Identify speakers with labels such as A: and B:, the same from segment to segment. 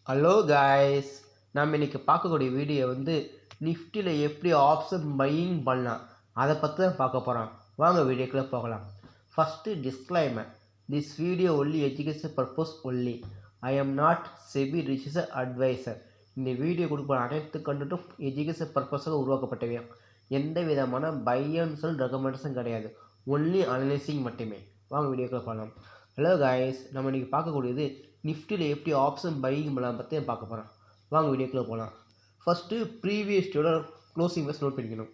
A: Hello guys, நம்ம இன்னைக்கு பார்க்கக்கூடிய வீடியோ நிஃப்டியில் எப்படி ஆப்ஷன் பையிங் பண்ணலாம் அதை பற்றி தான் பார்க்க போகிறோம். வாங்க வீடியோக்குள்ளே போகலாம். First disclaimer, this video only education purpose only. I am not SEBI research advisor. இந்த வீடியோ கொடுக்குற அனைத்து கண்டட்டும் எஜுகேஷன் பர்பஸாக உருவாக்கப்பட்டவை. எந்த விதமான பை அண்ட் செல் ரெக்கமெண்டேஷன் கிடையாது, ஒன்லி அனலைசிங் மட்டுமே. வாங்க வீடியோக்குள்ளே போகலாம். ஹலோ காய்ஸ், நம்ம இன்றைக்கி பார்க்கக்கூடியது நிஃப்டியில் எப்படி ஆப்ஷன் பையிங் பண்ணலாம் பற்றி பார்க்க போகிறோம். வாங்க வீடியோக்குள்ளே போகலாம். ஃபஸ்ட்டு ப்ரீவியஸ் டேயோட க்ளோசிங் ப்ரைஸ் நோட் பண்ணிக்கணும்.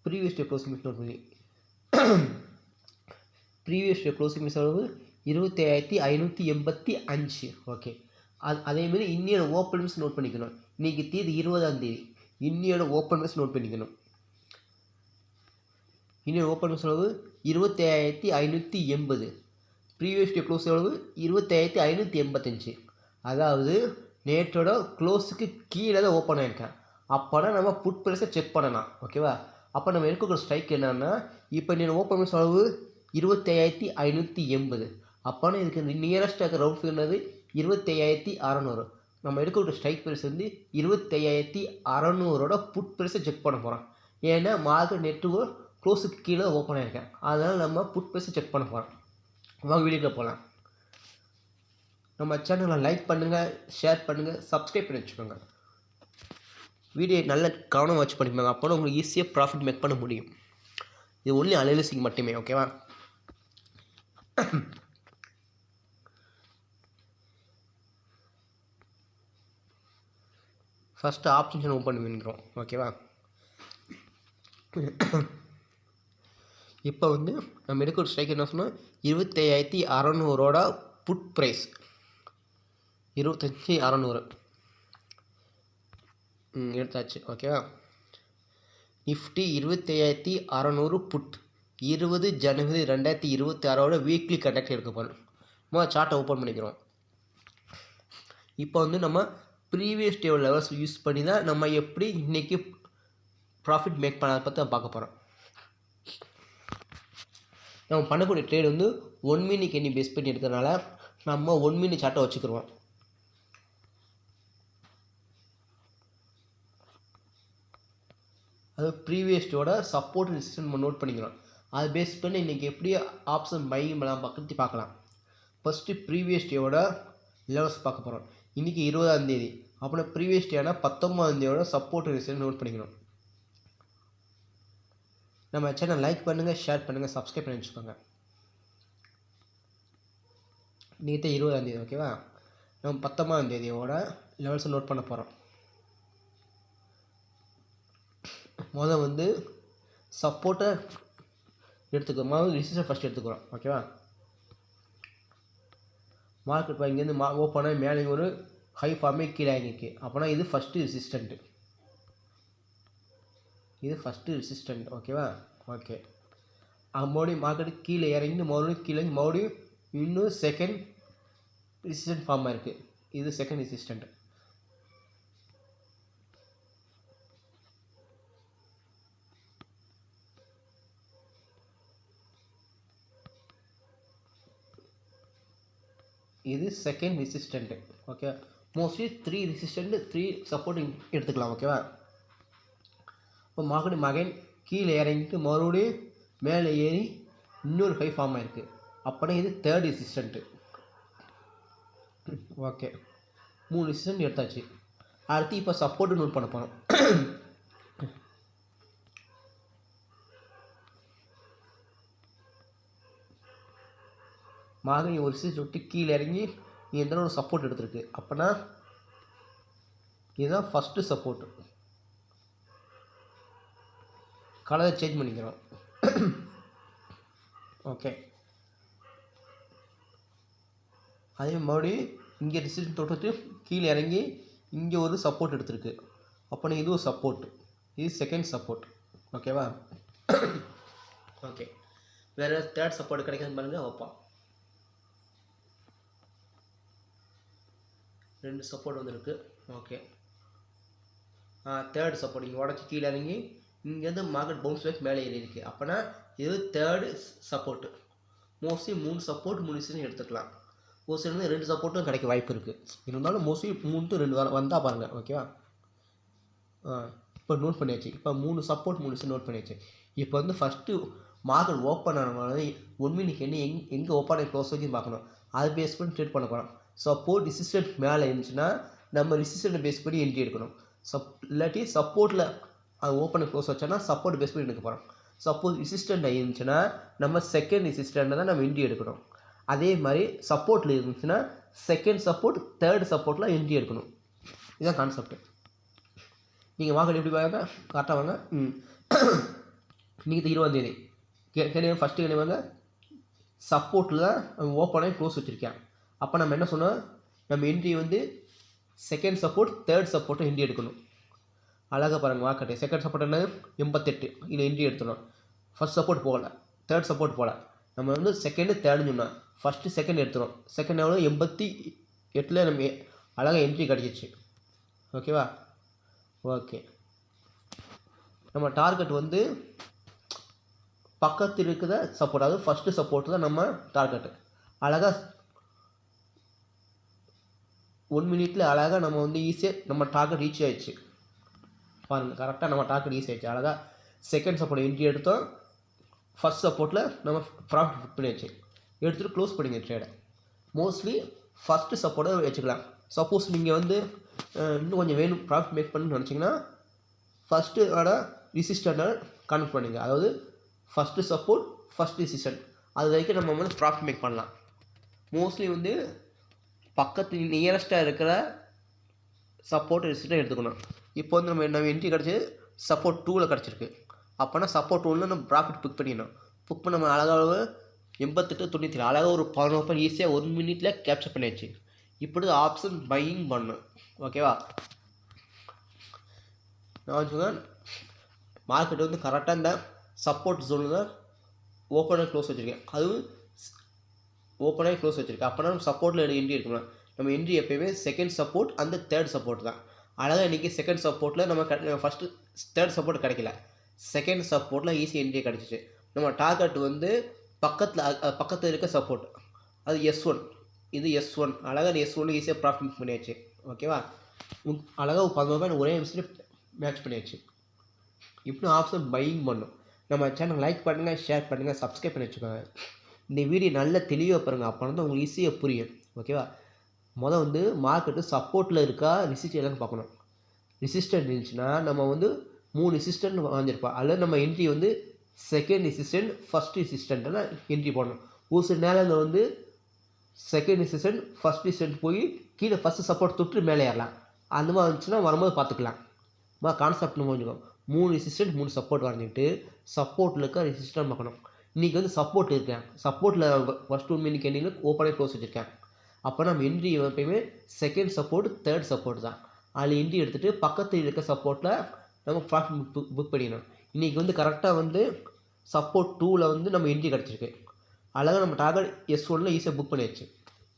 A: Previous day closing price note பண்ணி ப்ரீவியஸ் டே க்ளோசிங் ப்ரைஸ் அளவு 25,585. ஓகே, அதேமாரி இன்னியோட ஓப்பன் ப்ரைஸ் நோட் பண்ணிக்கணும். இன்றைக்கி தேதி 20ஆம் தேதி. இன்னியோட ஓப்பன் ப்ரைஸ் நோட் பண்ணிக்கணும். இன்னியோட ஓப்பன் ப்ரைஸ் அளவு 25,580. ப்ரீவியஸ் டே க்ளோஸ் எவ்வளவு? 25,585. அதாவது நேற்றோட க்ளோஸுக்கு கீழே தான் ஓப்பன் ஆகிருக்கேன். அப்போனா நம்ம புட் ப்ரைஸை செக் பண்ணலாம். ஓகேவா? அப்போ நம்ம எடுக்கக்கூடிய ஸ்ட்ரைக் என்னன்னா, இப்போ நீ ஓப்பன் ப்ரைஸ் அளவு 25,580. அப்போனா இதுக்கு நியரஸ்ட் ரவுண்ட் என்னது? 25,600. நம்ம எடுக்கக்கூடிய ஸ்ட்ரைக் ப்ரைஸ் 25,600ஓட புட் ப்ரைஸை செக் பண்ண போகிறோம். ஏன்னா மார்க்கெட் நெட்டுவோ க்ளோஸுக்கு கீழே ஓப்பன் ஆகிருக்கேன். அதனால் நம்ம புட் ப்ரைஸை செக் பண்ண போகிறோம். வாங்க வீடியோக்குள்ள போகலாம். நம்ம சேனலை லைக் பண்ணுங்கள், ஷேர் பண்ணுங்கள், சப்ஸ்கிரைப் பண்ணி வச்சுக்கோங்க. வீடியோ நல்ல கவனம் வச்சு பண்ணிப்பாங்க. அப்போ உங்களுக்கு ஈஸியாக ப்ராஃபிட் மேக் பண்ண முடியும். இது ஒன்லி அனலிசிங் மட்டுமே. ஓகேவா? ஃபஸ்ட்டு ஆப்ஷன் ஓப்பன் பண்ணிக்கிறோம். ஓகேவா? இப்போ நம்ம எடுக்கிற ஸ்ட்ரைக் என்ன சொன்னால் 25,600ஓட புட் ப்ரைஸ் 25,600 எடுத்தாச்சு. ஓகேவா? நிஃப்டி 25,600 புட் 20 ஜனவரி 2026 வீக்லி கண்டக்ட் எடுக்க போகிறோம். நம்ம சார்ட்டை ஓப்பன் பண்ணிக்கிறோம். இப்போ நம்ம ப்ரீவியஸ் டே லெவல்ஸ் யூஸ் பண்ணி தான் நம்ம எப்படி இன்றைக்கி ப்ராஃபிட் மேக் பண்ண பற்றி பார்க்க போகிறோம். நம்ம பண்ணக்கூடிய ட்ரேட் 1 மினிட் எண்ணி பேஸ் பண்ணி எடுக்கிறதுனால நம்ம 1 மினிட் சார்ட்டை வச்சுக்கிடுவோம். அது ப்ரீவியஸ் டேயோட சப்போர்ட் ரெசிஸ்டன்ஸ் நம்ம நோட் பண்ணிக்கிறோம். அது பேஸ் பண்ணி இன்றைக்கி எப்படி ஆப்ஷன் பையிங் பண்ணலாம் பற்றி பார்க்கலாம். ஃபஸ்ட்டு ப்ரீவியஸ் டேயோட லெவல்ஸ் பார்க்க போகிறோம். இன்றைக்கி 20ஆம் தேதி. அப்புறம் ப்ரீவியஸ் டேனா 19ஆம் தேதியோட சப்போர்ட் ரெசிஸ்டன்ஸ் நோட் பண்ணிக்கணும். நம்ம சேனல் லைக் பண்ணுங்கள், ஷேர் பண்ணுங்கள், சப்ஸ்கிரைப் பண்ணி வச்சுக்கோங்க. இன்றைக்கி 20ஆம் தேதி. ஓகேவா? நம்ம 19ஆம் தேதியோட லெவல்ஸை நோட் பண்ண போகிறோம். முதல் சப்போர்ட்டை எடுத்துக்கிறோம். முதல்ல ரெசிஸ்டன்ஸ் ஃபஸ்ட் எடுத்துக்கிறோம். ஓகேவா? மார்க்கெட் இப்போ இங்கேருந்து ஓப்பனாக மேலே ஒரு ஹை ஃபார்மே கீழே ஆகிருக்கு. அப்போனா இது ஃபஸ்ட்டு ரெசிஸ்டண்ட்டு. இது ஃபஸ்ட்டு ரெசிஸ்டண்ட். ஓகேவா? ஓகே, மறுபடியும் மார்க்கெட்டு கீழே இறங்கி மறுபடியும் கீழே மறுபடியும் இன்னும் செகண்ட் ரெசிஸ்டன்ட் ஃபார்மாக இருக்குது. இது செகண்ட் ரெசிஸ்டண்ட். இது second resistant. Okay, mostly 3 resistant 3 supporting எடுத்துக்கலாம். ஓகேவா? இப்போ மகன் கீழே இறங்கிட்டு மறுபடியும் மேலே ஏறி இன்னொரு ஹை ஃபார்ம் ஆகிருக்கு. அப்படின்னா இது தேர்ட் ரெசிஸ்டண்ட்டு. ஓகே, 3 ரெசிஸ்டண்ட் எடுத்தாச்சு. அடுத்து இப்போ சப்போர்ட்டு நோட் பண்ண போகிறோம். மகன் ஒரு ரெசிஸ்டன்ட் விட்டு கீழே இறங்கி எந்த ஒரு சப்போர்ட் எடுத்திருக்கு. அப்போனா இதுதான் ஃபஸ்ட்டு சப்போர்ட்டு. கலரை சேஞ்ச் பண்ணிக்கிறோம். ஓகே, அதே மறுபடியும் இங்கே ரெசிஸ்டன்ஸ் தொட்டுட்டு கீழே இறங்கி இங்கே ஒரு சப்போர்ட் எடுத்திருக்கு. அப்போனா இது ஒரு சப்போர்ட். இது செகண்ட் சப்போர்ட். ஓகேவா? ஓகே, வேறு தேர்ட் சப்போர்ட் கிடைக்காது பாருங்கள். வைப்பான் 2 சப்போர்ட் வந்துருக்கு. ஓகே, தேர்ட் சப்போர்ட் இங்கே உடச்சி கீழே இறங்கி இங்கேருந்து மார்க்கெட் பவுன்ஸ் பேக் மேலே ஏறி இருக்குது. அப்போனா இது third support. Mostly 3 support 3 resistance எடுத்துக்கலாம். ஒரு சில வந்து 2 சப்போர்ட்டும் கிடைக்க வாய்ப்பு இருக்குது. இருந்தாலும் மோஸ்ட்லி 3 to 2 வந்தால் பாருங்கள். ஓகேவா? இப்போ நோட் பண்ணியாச்சு. இப்போ 3 சப்போர்ட் 3 ரெசிஸ்டன்ஸ் நோட் பண்ணியாச்சு. இப்போ வந்து ஃபஸ்ட்டு மார்க்கெட் ஓப்பன் ஆனவங்க 1 மினிட் எங்கே ஓப்பன் ஆகி க்ளோஸ் வரைக்கும் பார்க்கணும். அதை பேஸ் பண்ணி ட்ரேட் பண்ண போகிறோம். சப்போர்ட் ரெசிஸ்டன்ஸ் மேலே இருந்துச்சுன்னா நம்ம ரெசிஸ்டன்ஸை பேஸ் பண்ணி என்ட்ரி எடுக்கணும். இல்லாட்டி சப்போர்ட்டில் அது ஓப்பன் க்ளோஸ் வச்சோன்னா சப்போர்ட் பேஸ் பண்ணி எடுக்க போகிறோம். சப்போஸ் ரெசிஸ்டன்ட் இருந்துச்சுன்னா நம்ம செகண்ட் ரெசிஸ்டண்ட்டை தான் நம்ம என்ட்ரி எடுக்கணும். அதே மாதிரி சப்போர்ட்டில் இருந்துச்சுன்னா செகண்ட் சப்போர்ட் தேர்ட் சப்போர்ட்டில் என்ட்ரி எடுக்கணும். இதுதான் கான்செப்ட். நீங்கள் மார்க்கெட் எப்படி பாருங்க, கரெக்டாக வாங்க. நீங்கள் 20 தேதி ஃபஸ்ட்டு என்ன வாங்க, சப்போர்ட்டில் தான் ஓப்பன் ஆகி க்ளோஸ் வச்சுருக்கேன். அப்போ நம்ம என்ன சொன்னோம், நம்ம என்ட்ரி வந்து செகண்ட் சப்போர்ட் தேர்ட் சப்போர்ட்டை என்ட்ரி எடுக்கணும். அழகாக பாருங்கள் மார்க்கெட்டு. செகண்ட் சப்போர்ட் என்ன 88, இதில் என்ட்ரி எடுத்துடணும். ஃபஸ்ட் சப்போர்ட் போகல, தேர்ட் சப்போர்ட் போகல. நம்ம வந்து செகண்டு தேர்டுன்னு சொன்னோம். First second எடுத்துடும். செகண்ட் எவ்வளோ 88 நம்ம அழகாக என்ட்ரி கிடச்சிச்சு. ஓகேவா? ஓகே. நம்ம டார்கெட் வந்து பக்கத்தில் இருக்கிற சப்போர்ட், அதாவது ஃபஸ்ட்டு சப்போர்ட் தான் நம்ம டார்கெட்டு. அழகாக 1 மினிட்டில் அழகாக நம்ம வந்து ஈஸியாக நம்ம டார்கெட் ரீச் ஆகிடுச்சு. பாருங்கள், கரெக்டாக நம்ம டார்கெட் ரீச் ஆகிடுச்சு. அழகாக செகண்ட் சப்போர்ட் என்ட்ரி எடுத்தோம். ஃபஸ்ட் சப்போர்ட்டில் நம்ம ப்ராஃபிட் புக் பண்ணியாச்சு. எடுத்துகிட்டு க்ளோஸ் பண்ணிங்க ட்ரேடை. மோஸ்ட்லி ஃபஸ்ட்டு சப்போர்ட்டை வச்சுக்கலாம். சப்போஸ் நீங்கள் வந்து இன்னும் கொஞ்சம் வேணும் ப்ராஃபிட் மேக் பண்ணணும்னு நினச்சிங்கன்னா ஃபஸ்ட்டோட ரெசிஸ்டண்ட்டை கனெக்ட் பண்ணுங்க. அதாவது ஃபஸ்ட்டு சப்போர்ட் ஃபஸ்ட் ரெசிஸ்டன்ட் அது வரைக்கும் நம்ம வந்து ப்ராஃபிட் மேக் பண்ணலாம். மோஸ்ட்லி வந்து பக்கத்து நியரஸ்ட்டாக இருக்கிற சப்போர்ட் ரெசிஸ்டன்ட் எடுத்துக்கணும். இப்போ வந்து நம்ம என்ட்ரி கிடச்சி சப்போர்ட் 2ல் கிடச்சிருக்கு. அப்போனா சப்போர்ட் 1ல் நம்ம ப்ராஃபிட் புக் பண்ணிடணும். புக் பண்ண நம்ம அழகாக 88 97 அழகாக ஒரு 11 ஈஸியாக 1 மினிட்டில் கேப்சர் பண்ணியாச்சு. இப்படி ஆப்ஷன் பையிங் பண்ணணும். ஓகேவா? நான் வச்சுக்கோங்க, மார்க்கெட் வந்து கரெக்டாக இந்த சப்போர்ட் ஜோனில் தான் ஓப்பனாக க்ளோஸ் வச்சுருக்கேன். அதுவும் ஓப்பனாக க்ளோஸ் வச்சுருக்கேன். அப்போனா நம்ம சப்போர்ட்டில் என்ட்ரி எடுக்கணும். நம்ம என்ட்ரி எப்போயுமே செகண்ட் சப்போர்ட் அந்த தேர்ட் சப்போர்ட் தான். அழகாக இன்றைக்கி செகண்ட் சப்போர்ட்டில் நம்ம ஃபஸ்ட்டு தேர்ட் சப்போர்ட் கிடைக்கல, செகண்ட் சப்போர்ட்டில் ஈஸி என்ட்ரி கிடச்சிச்சு. நம்ம டார்கெட் வந்து பக்கத்தில் இருக்க சப்போர்ட் அது S1, இது S1. அழகாக S1 ஈஸியாக ப்ராஃபிட் பண்ணியாச்சு. ஓகேவா? அழகாக 11 ஒரே நிமிஷத்தில் மேட்ச் பண்ணியாச்சு. இப்படி ஆப்ஷன் பையிங் பண்ணும். நம்ம சேனல் லைக் பண்ணுங்கள், ஷேர் பண்ணுங்கள், சப்ஸ்கிரைப் பண்ணி வச்சுக்கோங்க. இந்த வீடியோ நல்ல தெளிவாக பாருங்கள். அப்போ வந்து உங்களுக்கு ஈஸியாக புரியும். ஓகேவா? வந்து மார்க்கெட்டு சப்போர்ட்டில் இருக்கா ரெசிஸ்டன்ட் பார்க்கணும். ரெசிஸ்டன்ட் இருந்துச்சுன்னா நம்ம வந்து 3 ரெசிஸ்டன்ட் வாங்கியிருப்போம். அதில் நம்ம என்ட்ரி வந்து செகண்ட் ரெசிஸ்டன்ட் ஃபஸ்ட் ரெசிஸ்டன்ட்னா என்ட்ரி போடணும். ஒரு சில நேரங்கள் வந்து செகண்ட் ரெசிஸ்டன்ட் ஃபஸ்ட் ரெசிஸ்டன்ட் போய் கீழே ஃபஸ்ட்டு சப்போர்ட் தொட்டு மேலே ஏறலாம். அந்த மாதிரி இருந்துச்சுன்னா வரும்போது பார்த்துக்கலாம். கான்செப்ட் நம்ம கொஞ்சம் 3 ரெசிஸ்டன்ட் 3 சப்போர்ட் வரைஞ்சிட்டு சப்போர்ட்டில் இருக்க ரெசிஸ்டன்ட் பார்க்கணும். இன்றைக்கி வந்து சப்போர்ட் இருக்கேன். சப்போர்ட்டில் ஃபஸ்ட் 1 மினிட் எண்டிங்கில் ஓப்பனாக க்ளோஸ் வச்சுருக்கேன். அப்போ நம்ம என்ட்ரி எப்பயுமே செகண்ட் சப்போர்ட் தேர்ட் சப்போர்ட் தான். அதில் என்ட்ரி எடுத்துகிட்டு பக்கத்தில் இருக்க சப்போர்ட்டில் நம்ம ப்ராஃபிட் புக் பண்ணிடணும். இன்றைக்கி வந்து கரெக்டாக வந்து சப்போர்ட் 2ல் வந்து நம்ம என்ட்ரி கிடச்சிருக்கு. அழகாக நம்ம டார்கெட் S1ல் ஈஸியாக புக் பண்ணியாச்சு.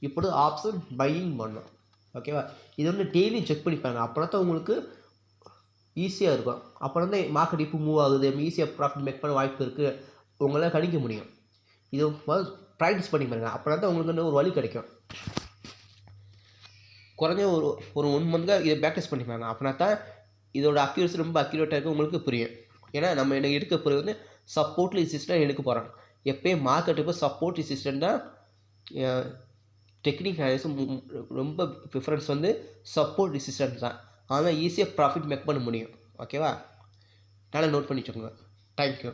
A: இப்படி ஆப்ஷன் பையிங் பண்ணணும். ஓகேவா? இது வந்து டெய்லி செக் பண்ணிப்பாங்க. அப்படின்னா தான் உங்களுக்கு ஈஸியாக இருக்கும். அப்புறம் தான் மார்க்கெட் இப்போ மூவ் ஆகுது, ஈஸியாக ப்ராஃபிட் மேக் பண்ண வாய்ப்பு இருக்குது உங்களால் கணிக்க முடியும். இது ப்ராக்டிஸ் பண்ணி பாருங்க. அப்படின்னா தான் உங்களுக்கு வந்து ஒரு வழி கிடைக்கும். குறைஞ்ச ஒரு 1 மந்த்தாக இதை ப்ராக்டிஸ் பண்ணிப்பாங்க. அப்படின்னா தான் இதோட அக்யூரசி ரொம்ப அக்யூரேட்டாக இருக்குது உங்களுக்கு புரியும். ஏன்னா நம்ம எனக்கு எடுக்க போகிறது வந்து சப்போர்ட் ரெசிஸ்டன்ட் எடுக்க போகிறோம். எப்போயும் மார்க்கெட் இப்போ சப்போர்ட் ரெசிஸ்டண்ட்டாக டெக்னிக் அனாலிசிஸ் ரொம்ப ப்ரிஃபரன்ஸ் வந்து சப்போர்ட் ரெசிஸ்டன்ட் தான். ஆனால் ஈஸியாக ப்ராஃபிட் மேக் பண்ண முடியும். ஓகேவா? நல்லா நோட் பண்ணி வச்சுக்கோங்க. தேங்க்யூ.